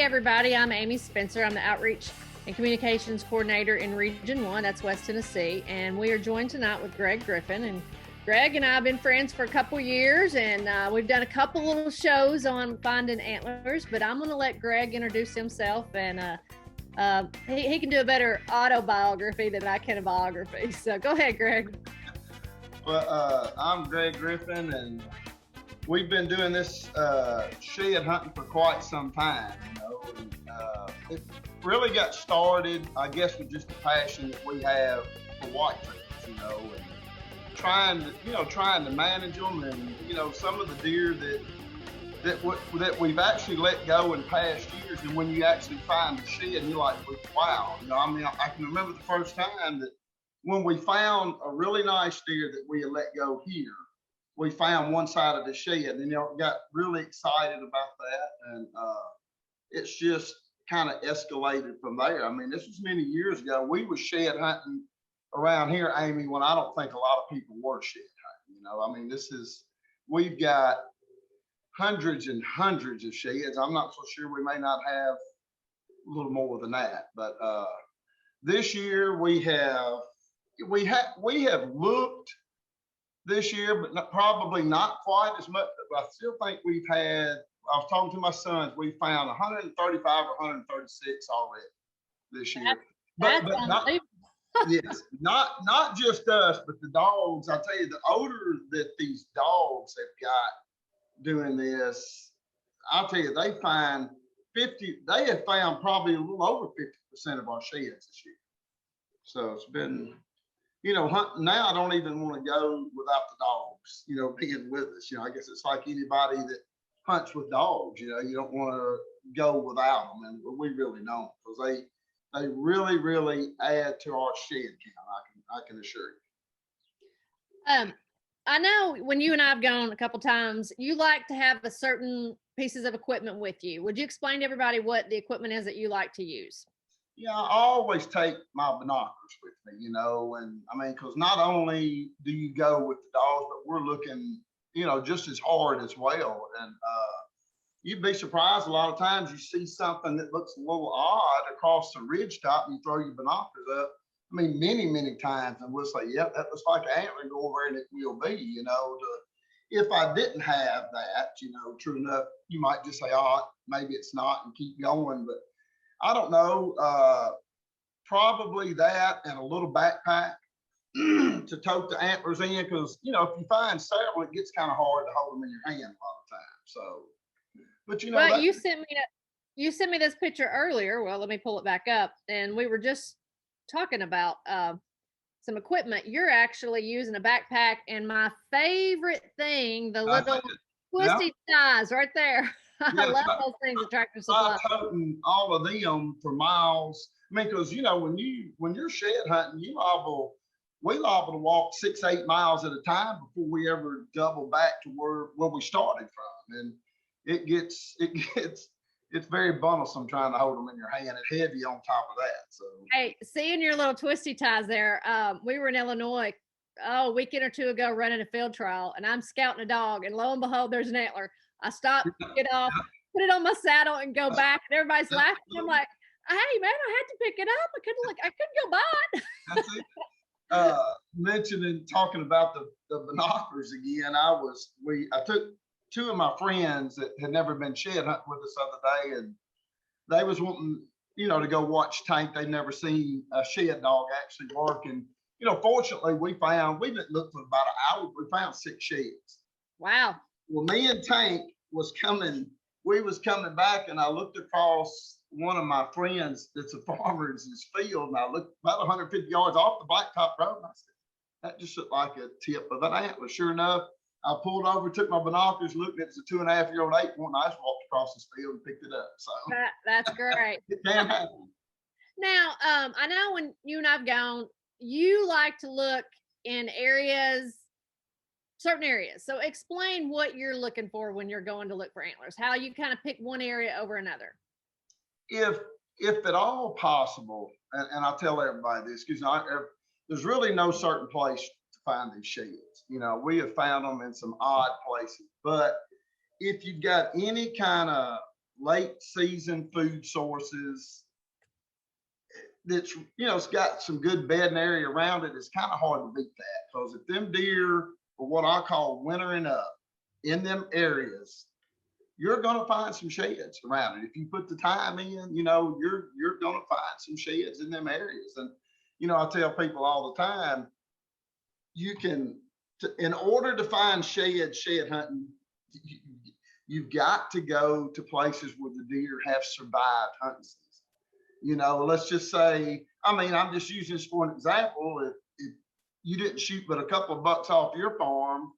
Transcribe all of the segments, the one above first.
Hey everybody, I'm Amy Spencer. I'm the Outreach and Communications Coordinator in Region 1, that's West Tennessee, and we are joined tonight with Greg Griffin. And Greg and I have been friends for a couple years, and we've done a couple little shows on finding antlers, but I'm going to let Greg introduce himself, and he can do a better autobiography than I can a biography. So go ahead, Greg. Well, I'm Greg Griffin, and we've been doing this shed hunting for quite some time, and it really got started, I guess, with just the passion that we have for whitetails, and trying to manage them, and some of the deer that we've actually let go in past years, and when you actually find the shed, you're like, wow, I can remember the first time that when we found a really nice deer that we had let go here. We found one side of the shed, and got really excited about that, and it's just kind of escalated from there. I mean, this was many years ago. We were shed hunting around here, Amy, when I don't think a lot of people were shed hunting. We've got hundreds and hundreds of sheds. I'm not so sure, we may not have a little more than that, but this year we have looked this year, but probably not quite as much. I still think we've had, I was talking to my sons, we found 135 or 136 already this year. But not, yes, not just us, but the dogs. I tell you, the odor that these dogs have got doing this, I'll tell you, they have found probably a little over 50% of our sheds this year. So it's been, hunting now, I don't even want to go without the dogs, being with us. I guess it's like anybody that hunts with dogs, you don't want to go without them. And we really don't, because they really, really add to our shed count. I can assure you. I know when you and I have gone a couple times, you like to have a certain pieces of equipment with you. Would you explain to everybody what the equipment is that you like to use? Yeah, I always take my binoculars with me, and because not only do you go with the dogs, but we're looking, just as hard as well. And you'd be surprised a lot of times you see something that looks a little odd across the ridge top, and you throw your binoculars up. Many, many times, and we'll say, yep, that looks like an antler, go over, and it will be, if I didn't have that, true enough, you might just say, oh, maybe it's not, and keep going. But I don't know, probably that and a little backpack to tote the antlers in, because, if you find several, it gets kind of hard to hold them in your hand a lot of times. So, but well, you sent me this picture earlier. Well, let me pull it back up, and we were just talking about some equipment. You're actually using a backpack, and my favorite thing, the little Twisty Ties right there. I love those things at Tractor Supply. Toting all of them for miles. Because when you're shed hunting, we liable to walk 6-8 miles at a time before we ever double back to where we started from, and it's very bundlesome trying to hold them in your hand and heavy on top of that. So hey, seeing your little Twisty Ties there, we were in Illinois a weekend or two ago running a field trial, and I'm scouting a dog, and lo and behold, there's an antler. I stopped, get off, put it on my saddle, and go back, and everybody's laughing. I'm like, hey man, I had to pick it up. I couldn't go by it. Mentioning, talking about the binoculars again, I took two of my friends that had never been shed hunting with us the other day, and they was wanting, to go watch Tank. They'd never seen a shed dog actually work. And, fortunately we didn't look for about an hour, we found 6 sheds. Wow. Well, me and Tank we was coming back, and I looked across one of my friends that's a farmer in his field, and I looked about 150 yards off the blacktop road, and I said, that just looked like a tip of an antler. Sure enough, I pulled over, took my binoculars, looked, it's a 2.5-year-old 8-point, I just walked across this field and picked it up. So that's great. It can happen. Now, I know when you and I've gone, you like to look in certain areas. So explain what you're looking for when you're going to look for antlers, how you kind of pick one area over another. If at all possible, and I tell everybody this, because there's really no certain place to find these sheds. We have found them in some odd places, but if you've got any kind of late season food sources that's, it's got some good bedding area around it, it's kind of hard to beat that, because if them deer are what I call wintering up in them areas, you're going to find some sheds around it. If you put the time in, you're going to find some sheds in them areas. And, I tell people all the time, in order to find shed hunting, you've got to go to places where the deer have survived hunting season. Let's just say, I'm just using this for an example. If you didn't shoot but a couple of bucks off your farm,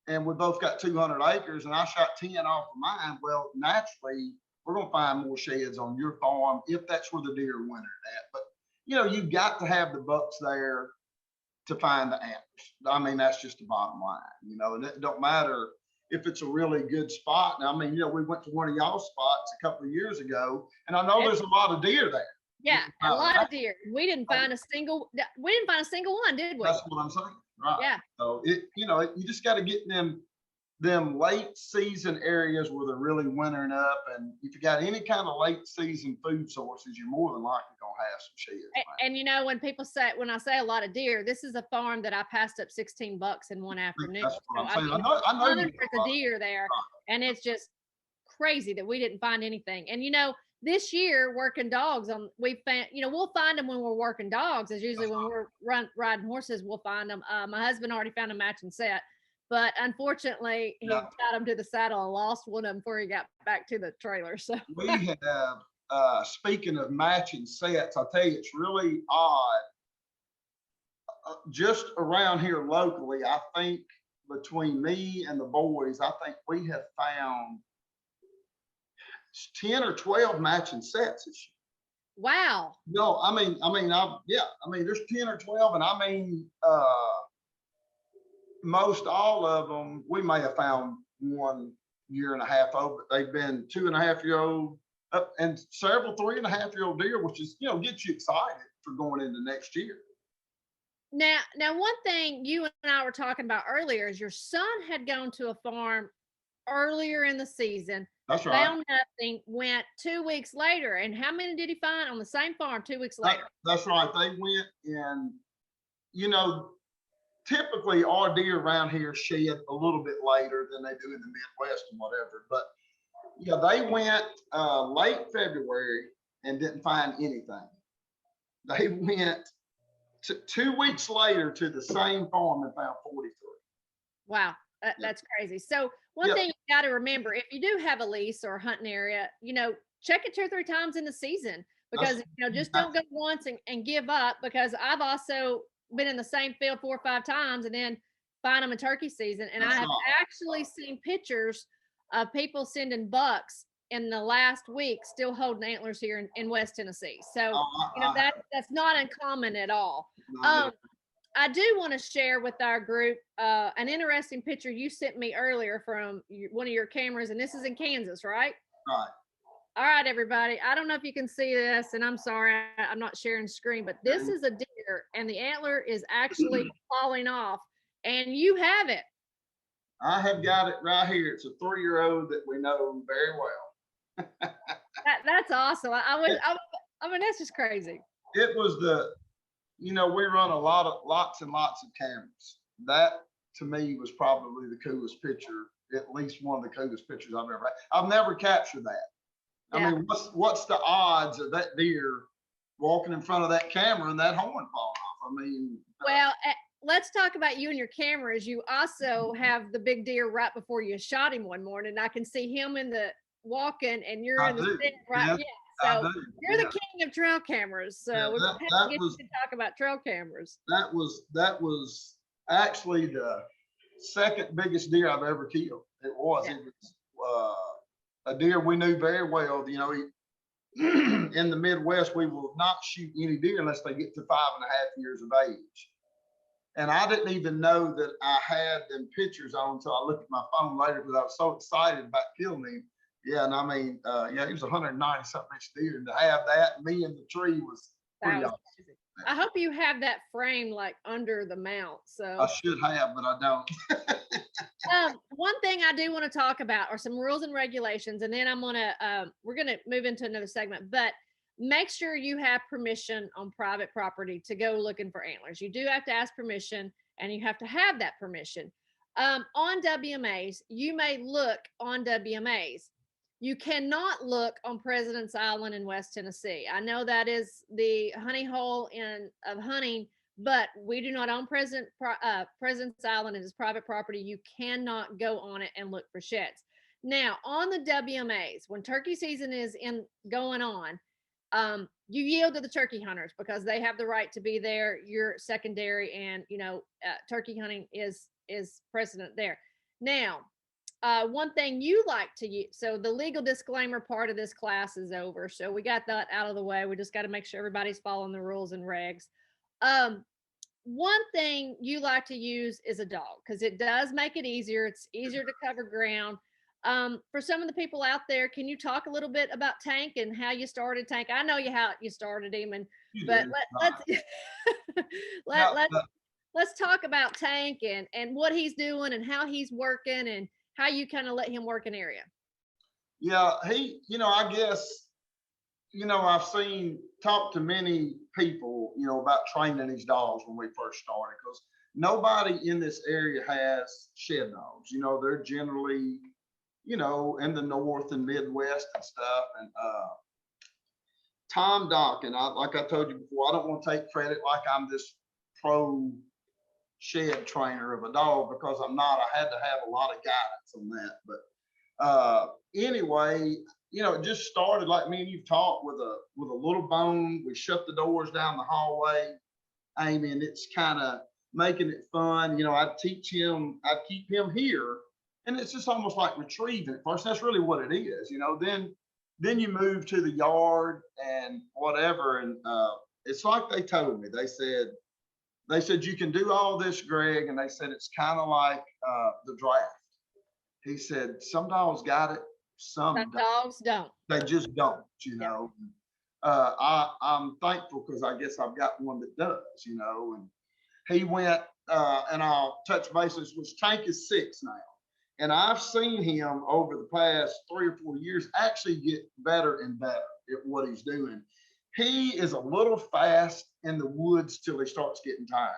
and we both got 200 acres, and I shot 10 off of mine, well, naturally, we're going to find more sheds on your farm if that's where the deer wintered at. But, you've got to have the bucks there to find the antlers. That's just the bottom line, and it don't matter if it's a really good spot. Now, we went to one of y'all's spots a couple of years ago, and I know there's a lot of deer there. Yeah, a lot of deer. We didn't find a single one, did we? That's what I'm saying. Right. Yeah. So you just got to get them late season areas where they're really wintering up, and if you got any kind of late season food sources, you're more than likely gonna have some sheds. And when I say a lot of deer, this is a farm that I passed up $16 in one afternoon. That's what I'm saying. I know hundreds of deer there, and it's just crazy that we didn't find anything. And this year, working dogs we'll find them when we're working dogs. Is usually when we're riding horses, we'll find them. My husband already found a matching set, but unfortunately, he tied them to the saddle and lost one of them before he got back to the trailer. So we have, speaking of matching sets, I'll tell you, it's really odd. Just around here locally, I think between me and the boys, I think we have found 10 or 12 matching sets this year. Wow. No, there's 10 or 12, and most all of them, we may have found 1 year and a half old, but they've been 2.5-year-old and several 3.5-year-old deer, which is, gets you excited for going into next year. Now, one thing you and I were talking about earlier is your son had gone to a farm earlier in the season. That's right. Found nothing, went 2 weeks later. And how many did he find on the same farm 2 weeks later? That's right. They went and, typically our deer around here shed a little bit later than they do in the Midwest and whatever. But, they went late February and didn't find anything. They went 2 weeks later to the same farm and found 43. Wow. That's crazy. So one thing you got to remember, if you do have a lease or a hunting area, check it 2 or 3 times in the season, because, just don't go once and give up, because I've also been in the same field 4 or 5 times and then find them in turkey season. And I have actually seen pictures of people sending bucks in the last week still holding antlers here in West Tennessee. So, that's not uncommon at all. I do want to share with our group an interesting picture you sent me earlier from one of your cameras, and this is in Kansas, right? Right. All right, everybody. I don't know if you can see this, and I'm sorry, I'm not sharing screen, but this is a deer, and the antler is actually falling off, and you have it. I have got it right here. It's a 3-year-old that we know very well. That's awesome. That's just crazy. It was we run lots and lots of cameras. That to me was probably the coolest picture, at least one of the coolest pictures I've ever had. I've never captured that. Yeah. What's the odds of that deer walking in front of that camera and that horn falling off? Well, let's talk about you and your cameras. You also have the big deer right before you shot him one morning. I can see him in the walking, and you're in the stand, right? Yeah. So you're the king of trail cameras. So we have to get you to talk about trail cameras. That was actually the second biggest deer I've ever killed. It was a deer we knew very well. In the Midwest, we will not shoot any deer unless they get to 5.5 years of age. And I didn't even know that I had them pictures on until I looked at my phone later, because I was so excited about killing him. Yeah, and he was 190-something inch deer, and to have that, me in the tree was pretty awesome. I hope you have that frame like under the mount. So I should have, but I don't. One thing I do want to talk about are some rules and regulations, and then we're gonna move into another segment. But make sure you have permission on private property to go looking for antlers. You do have to ask permission, and you have to have that permission. On WMAs, you may look on WMAs. You cannot look on President's Island in West Tennessee. I know that is the honey hole of hunting, but we do not own President's Island. It is private property. You cannot go on it and look for sheds. Now, on the WMAs, when turkey season is going on, you yield to the turkey hunters because they have the right to be there. You're secondary, and turkey hunting is precedent there. Now, one thing you like to use, so the legal disclaimer part of this class is over. So we got that out of the way. We just got to make sure everybody's following the rules and regs. One thing you like to use is a dog because it does make it easier. It's easier to cover ground. For some of the people out there, can you talk a little bit about Tank and how you started Tank? I know how you started him, but let's talk about Tank and what he's doing and how he's working and how you kind of let him work an area. Yeah, I guess, I've talked to many people, about training these dogs when we first started, because nobody in this area has shed dogs. They're generally, in the North and Midwest and stuff. And Tom Dock, and like I told you before, I don't want to take credit like I'm this pro shed trainer of a dog, because I'm not. I had to have a lot of guidance on that. But anyway, it just started like me and you've talked with a little bone. We shut the doors down the hallway. I mean, it's kind of making it fun. I'd teach him, I'd keep him here, and it's just almost like retrieving it first. That's really what it is. Then you move to the yard and whatever, and it's like they told me. They said you can do all this, Greg, and they said it's kind of like the draft. He said some dogs got it, some dogs don't. They just don't, I'm thankful because I guess I've got one that does, and he went, and I'll touch bases, which Tank is 6 now. And I've seen him over the past 3 or 4 years actually get better and better at what he's doing. He is a little fast in the woods till he starts getting tired.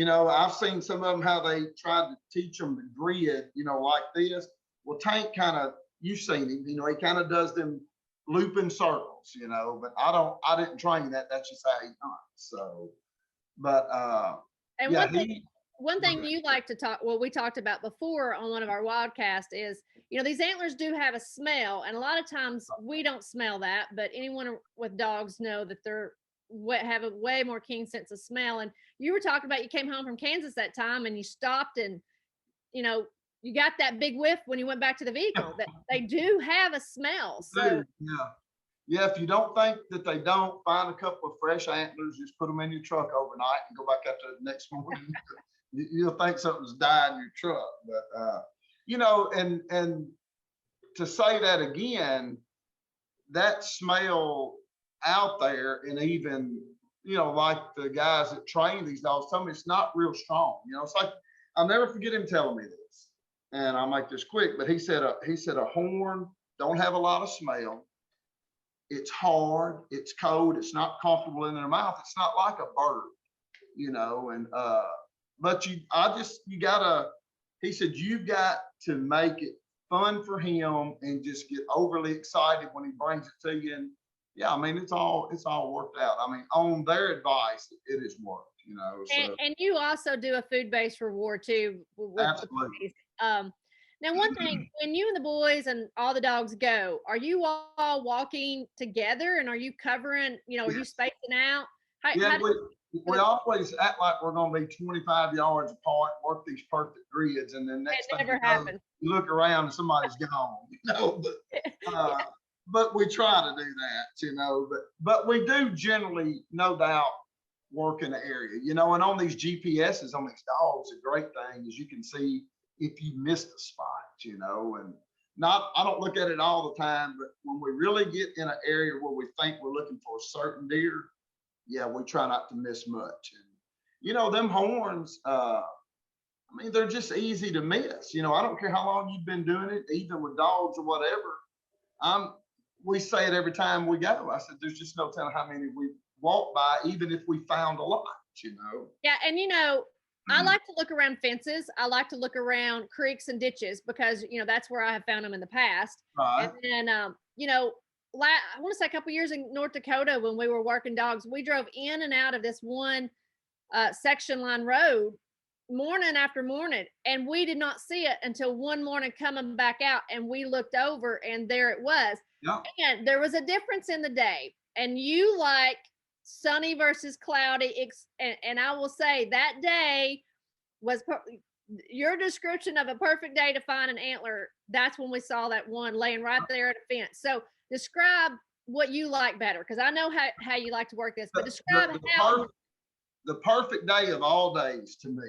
I've seen some of them how they tried to teach them the grid, like this. Well, Tank you've seen him, he kind of does them looping circles, but I didn't train that. That's just how he hunts. So, but, and yeah, one thing you like to talk, well, we talked about before on one of our wildcasts is, these antlers do have a smell, and a lot of times we don't smell that, but anyone with dogs know that they're have a way more keen sense of smell. And you were talking about, you came home from Kansas that time and you stopped and, you got that big whiff when you went back to the vehicle that they do have a smell. So yeah. If you don't think that they don't, find a couple of fresh antlers, just put them in your truck overnight and go back out there the next morning. You'll think something's died in your truck. But and to say that again, that smell out there, and even like the guys that train these dogs tell me, it's not real strong. It's like, I'll never forget him telling me this, and I'll make this quick, but he said a horn don't have a lot of smell. It's hard, it's cold, it's not comfortable in their mouth. It's not like a bird, and but you gotta, he said, you got to make it fun for him and just get overly excited when he brings it to you. And yeah, I mean, it's all worked out. I mean, on their advice, it has worked, So. And you also do a food-based reward too. Absolutely. Now, one thing, when you and the boys and all the dogs go, are you all walking together, and are you covering, are you spacing out? We always act like we're going to be 25 yards apart, work these perfect grids, and then next thing you look around and somebody's gone. But we try to do that, But we do generally, no doubt, work in the area, and on these GPSs on these dogs, a great thing is you can see if you missed a spot, and I don't look at it all the time, but when we really get in an area where we think we're looking for a certain deer, yeah, we try not to miss much. And them horns, I mean, they're just easy to miss. You know, I don't care how long you've been doing it, even with dogs or whatever. I'm we say it every time we go. I said, there's just no telling how many we walk by, even if we found a lot, you know. Yeah, and I like to look around fences. I like to look around creeks and ditches because that's where I have found them in the past. And Right. then I want to say a couple years in North Dakota when we were working dogs, we drove in and out of this one section line road morning after morning, and we did not see it until one morning coming back out, and we looked over, and there it was. Yeah. And there was a difference in the day, and you like sunny versus cloudy, and I will say that day was your description of a perfect day to find an antler. That's when we saw that one laying right there at a fence. So describe what you like better, because I know how you like to work this, but describe how. The perfect day of all days to me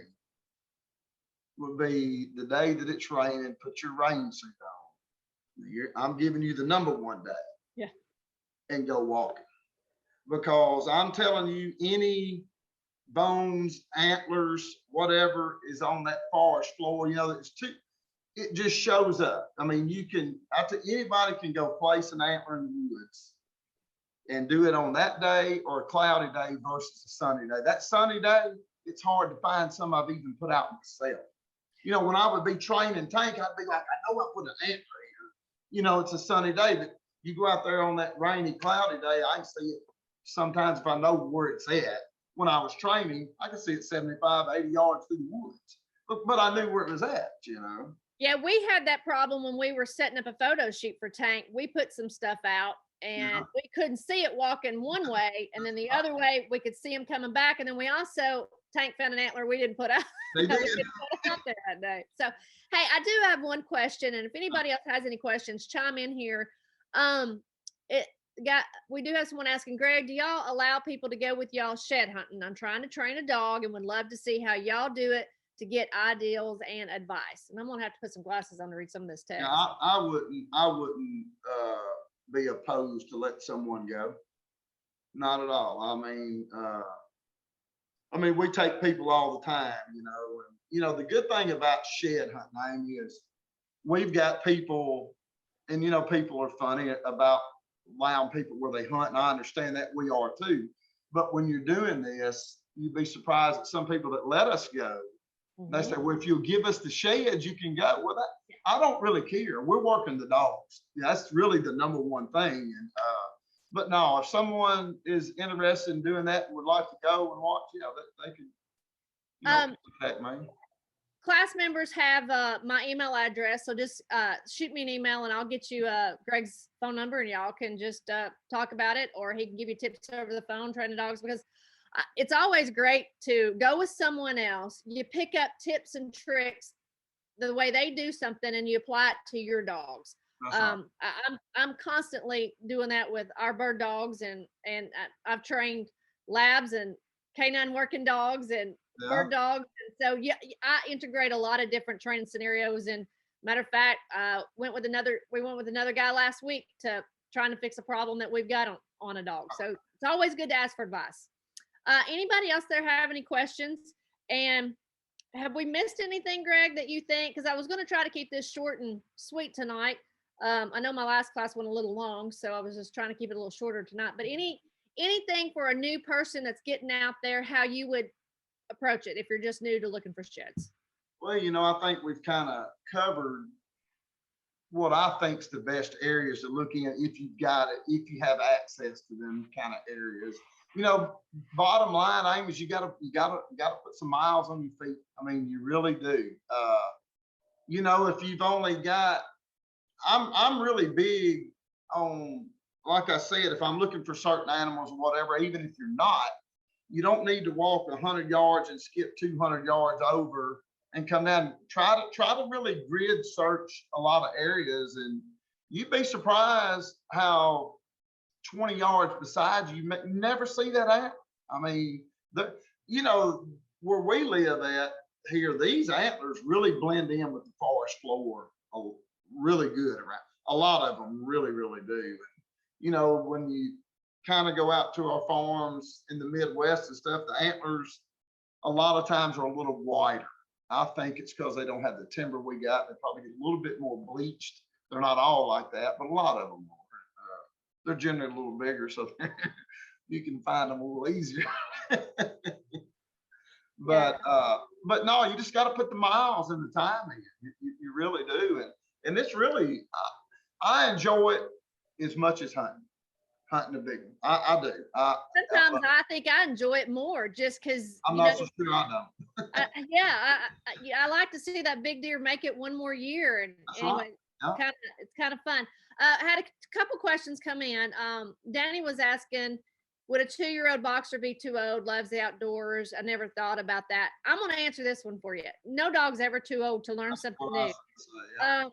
would be the day that it's raining. Put your rain suit on. I'm giving you the number one day. Yeah. And go walking, because I'm telling you, any bones, antlers, whatever is on that forest floor, it just shows up. I mean, anybody can go place an antler in the woods and do it on that day or a cloudy day versus a sunny day. That sunny day, it's hard to find some I've even put out myself. When I would be training tank, I'd be like, I know I put an antler here. It's a sunny day, but you go out there on that rainy, cloudy day, I can see it sometimes if I know where it's at. When I was training, I could see it 75, 80 yards through the woods, but I knew where it was at, Yeah, we had that problem when we were setting up a photo shoot for Tank. We put some stuff out and we couldn't see it walking one way, and then the other way we could see him coming back. And then we also, Tank found an antler we didn't put out. They did. We didn't put it out there that day. So, hey, I do have one question, and if anybody else has any questions, chime in here. We do have someone asking, Greg, do y'all allow people to go with y'all shed hunting? I'm trying to train a dog and would love to see how y'all do it to get ideals and advice. And I'm gonna have to put some glasses on to read some of this text. Yeah, I wouldn't be opposed to let someone go. Not at all. I mean, we take people all the time, and the good thing about shed hunting, Amy, is we've got people, and people are funny about allowing people where they hunt, and I understand that, we are too. But when you're doing this, you'd be surprised at some people that let us go. They say, well, if you'll give us the sheds, you can go. Well, I don't really care. We're working the dogs. That's really the number one thing. And but no, if someone is interested in doing that and would like to go and watch, they can contact me. Class members have my email address, so just shoot me an email and I'll get you Greg's phone number, and y'all can just talk about it, or he can give you tips over the phone training dogs, because it's always great to go with someone else. You pick up tips and tricks, the way they do something, and you apply it to your dogs. I'm constantly doing that with our bird dogs, and I've trained labs and canine working dogs and bird dogs. And so yeah, I integrate a lot of different training scenarios. And matter of fact, we went with another guy last week to trying to fix a problem that we've got on a dog. So it's always good to ask for advice. Anybody else there have any questions? And have we missed anything, Greg, that you think? Because I was going to try to keep this short and sweet tonight. I know my last class went a little long, so I was just trying to keep it a little shorter tonight. But anything for a new person that's getting out there, how you would approach it if you're just new to looking for sheds? Well, I think we've kind of covered what I think is the best areas to look in if you've got it, if you have access to them kind of areas. Bottom line, Amy, is you gotta put some miles on your feet. I mean, you really do. If you've only got, I'm really big on, like I said, if I'm looking for certain animals or whatever, even if you're not, you don't need to walk 100 yards and skip 200 yards over and come down. Try to really grid search a lot of areas, and you'd be surprised how 20 yards beside you never see that out. I mean, where we live at here, these antlers really blend in with the forest floor really good around. A lot of them really, really do. When you kind of go out to our farms in the Midwest and stuff, the antlers a lot of times are a little wider. I think it's because they don't have the timber we got. They probably get a little bit more bleached. They're not all like that, but a lot of them are. They're generally a little bigger, so you can find them a little easier. But no, you just got to put the miles and the time in. You really do, and it's really I enjoy it as much as hunting a big one. I do. Sometimes I think I enjoy it more just because I'm not so sure I don't. I like to see that big deer make it one more year. And That's anyway, right. Yeah. it's kind of fun. I had a couple questions come in. Danny was asking, would a 2-year-old boxer be too old? Loves the outdoors. I never thought about that. I'm going to answer this one for you. No dog's ever too old to learn something new. Yeah.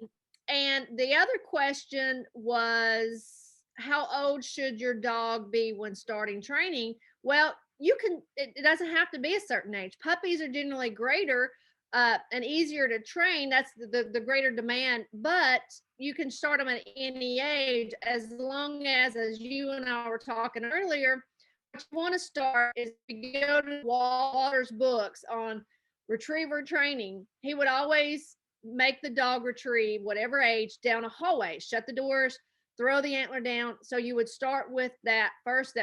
And the other question was, how old should your dog be when starting training? Well, it doesn't have to be a certain age. Puppies are generally greater and easier to train. That's the greater demand, but you can start them at any age as long as you and I were talking earlier, what you want to start is to go to Walter's books on retriever training. He would always make the dog retrieve whatever age down a hallway, shut the doors, throw the antler down. So you would start with that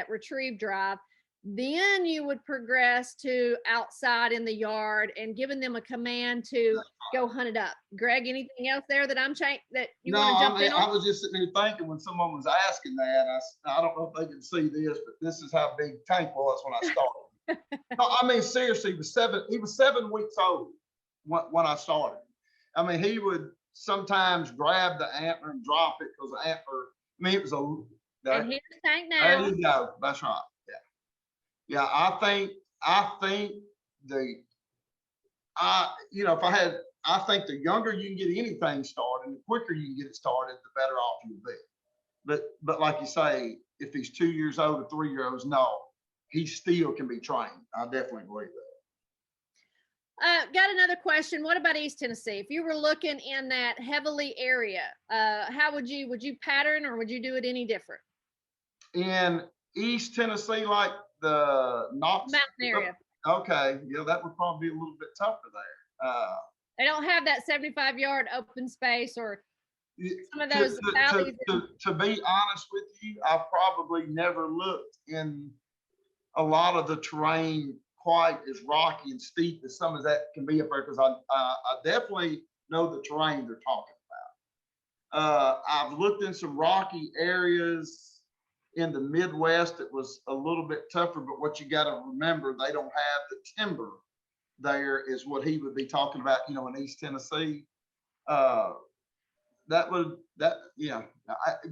retrieve drive. Then you would progress to outside in the yard and giving them a command to go hunt it up. Greg, anything else there that that you want to jump in on? I was just sitting here thinking when someone was asking that, I don't know if they can see this, but this is how big Tank was when I started. No, I mean, seriously, he was 7 weeks old when I started. I mean, he would sometimes grab the antler and drop it because the antler, I mean, it was and here's Tank now. There you go. That's right. Yeah. I think I think the younger you can get anything started, and the quicker you can get it started, the better off you'll be. But like you say, if he's 2 years old or 3-year-olds, no, he still can be trained. I definitely agree with that. Got another question. What about East Tennessee? If you were looking in that heavily area, how would you pattern, or would you do it any different? In East Tennessee, like the Knox mountain area. Okay, yeah, that would probably be a little bit tougher there. They don't have that 75-yard open space or some of those valleys. To be honest with you, I probably never looked in a lot of the terrain quite as rocky and steep as some of that can be up there, because I definitely know the terrain they're talking about. I've looked in some rocky areas in the Midwest. It was a little bit tougher, but what you got to remember, they don't have the timber there, is what he would be talking about, in East Tennessee.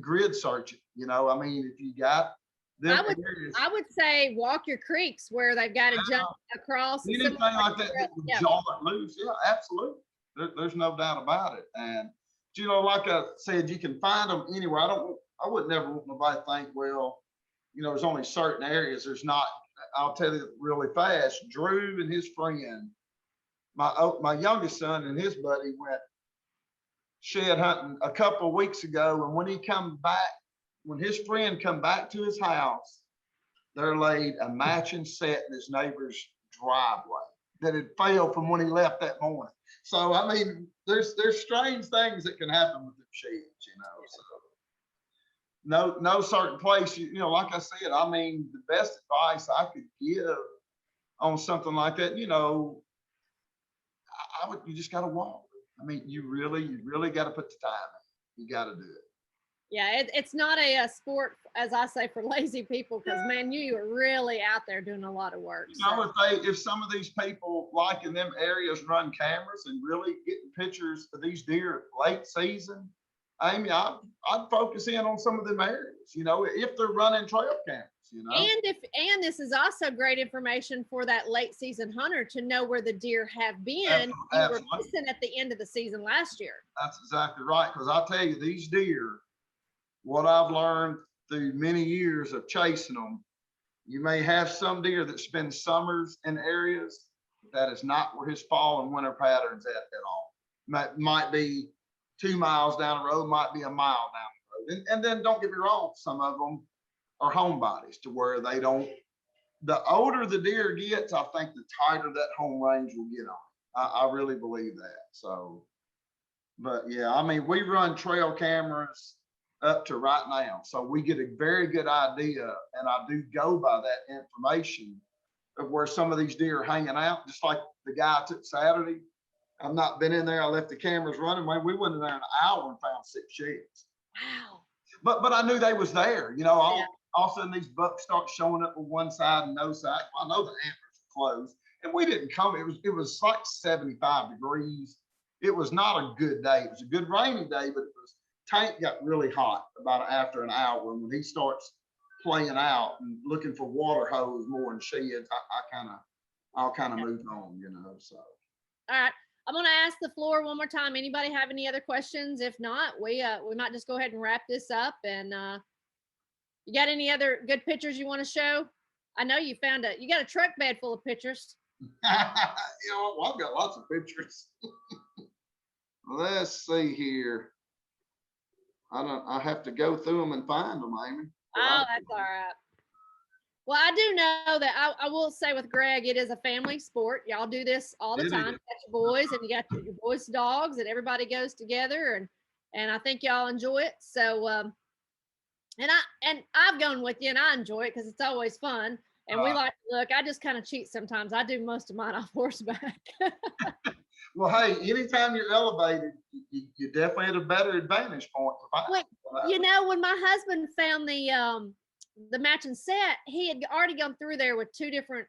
Grid search it, I mean, if you got them areas, I would say walk your creeks where they've got to jump across. Anything like that would jaw it loose. Yeah, absolutely. There's no doubt about it. And, like I said, you can find them anywhere. I would never want nobody to think, well, there's only certain areas. There's not. I'll tell you really fast. Drew and his friend, my youngest son and his buddy went shed hunting a couple of weeks ago, and when his friend come back to his house, there laid a matching set in his neighbor's driveway that had failed from when he left that morning. So I mean, there's strange things that can happen with them sheds, So no certain place, like I said, I mean, the best advice I could give on something like that, you just got to walk. I mean, you really got to put the time in. You got to do it. Yeah, it's not a sport, as I say, for lazy people, because man, you are really out there doing a lot of work. If some of these people like in them areas run cameras and really getting pictures of these deer late season, I mean, I'd focus in on some of them areas, if they're running trail cameras, And this is also great information for that late season hunter to know where the deer have been. You were missing at the end of the season last year. That's exactly right, because I'll tell you, these deer, what I've learned through many years of chasing them, you may have some deer that spend summers in areas that is not where his fall and winter pattern's at all. Might be 2 miles down the road, might be a mile down the road. And then don't get me wrong, some of them are homebodies to where they don't, the older the deer gets, I think the tighter that home range will get on. I really believe that. So, but yeah, I mean, we run trail cameras up to right now, so we get a very good idea, and I do go by that information of where some of these deer are hanging out. Just like the guy I took Saturday, I've not been in there. I left the cameras running. We went in there in an hour and found 6 sheds. Wow. But I knew they was there. You know, Yeah. all of a sudden these bucks start showing up with one side and no side. Well, I know the antlers are closed, and we didn't come. It was like 75 degrees. It was not a good day. It was a good rainy day, but it was Tank got really hot about after an hour. And when he starts playing out and looking for water hose more than sheds, I'll kind of move on, you know. So all right. I'm going to ask the floor one more time. Anybody have any other questions? If not, we might just go ahead and wrap this up. And you got any other good pictures you want to show? I know you got a truck bed full of pictures. you know, well, I've got lots of pictures. Let's see here. I have to go through them and find them, Amy. Oh, that's all right. Well, I do know that I will say with Greg, it is a family sport. Y'all do this all the time. You got your boys and you got your boys' dogs, and everybody goes together, and I think y'all enjoy it. So, and I've gone with you, and I enjoy it because it's always fun. And we like to look. I just kind of cheat sometimes. I do most of mine off horseback. Well, hey, anytime you're elevated, you definitely had a better advantage point. Well, you know, when my husband found the matching set, he had already gone through there with two different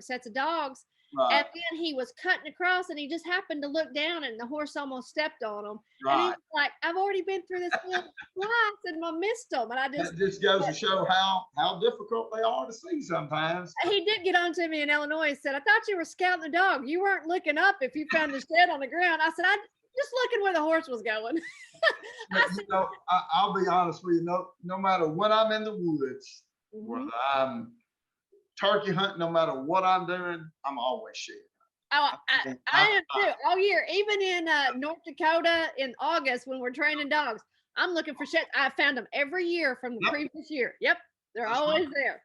sets of dogs. Right. And then he was cutting across, and he just happened to look down, and the horse almost stepped on him. Right. And he was like, I've already been through this field twice, and I missed him. And that just goes to show how difficult they are to see sometimes. He did get on to me in Illinois and said, I thought you were scouting the dog. You weren't looking up if you found the shed on the ground. I said, I just looking where the horse was going. I'll be honest with you. No matter when I'm in the woods, whether I'm turkey hunting, no matter what I'm doing, I'm always shooting. Oh, I am too. All year, even in North Dakota in August when we're training dogs, I'm looking for sheds. I found them every year from the previous year. Yep, they're always there.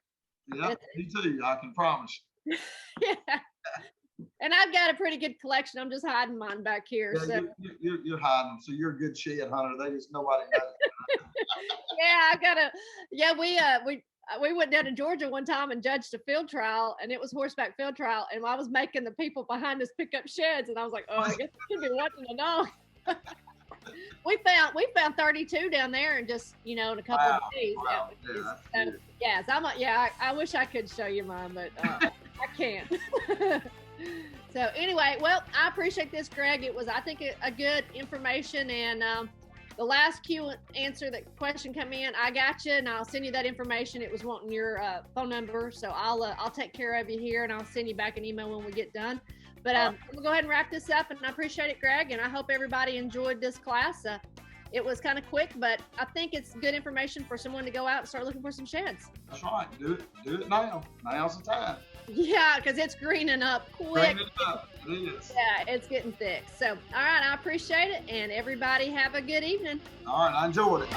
Yep, me too. I can promise you. Yeah. And I've got a pretty good collection. I'm just hiding mine back here. Yeah, so you're hiding them. So you're a good shed hunter. They just nobody knows. Yeah, I gotta. Yeah, we went down to Georgia one time and judged a field trial, and it was horseback field trial, and I was making the people behind us pick up sheds, and I was like, oh, I guess I should be watching the dog. we found 32 down there in just in a couple of days. Wow. I wish I could show you mine, but I can't. So anyway, well, I appreciate this, Greg. It was, I think, a good information, and the last answer that question come in, I got you, and I'll send you that information. It was wanting your phone number, so I'll take care of you here, and I'll send you back an email when we get done. But we'll go ahead and wrap this up, and I appreciate it, Greg, and I hope everybody enjoyed this class. It was kind of quick, but I think it's good information for someone to go out and start looking for some sheds. That's right. Do it now. Now's the time. Yeah, because it's greening up quick. Greening up. It is. Yeah, it's getting thick. So, all right, I appreciate it, and everybody have a good evening. All right, I enjoyed it.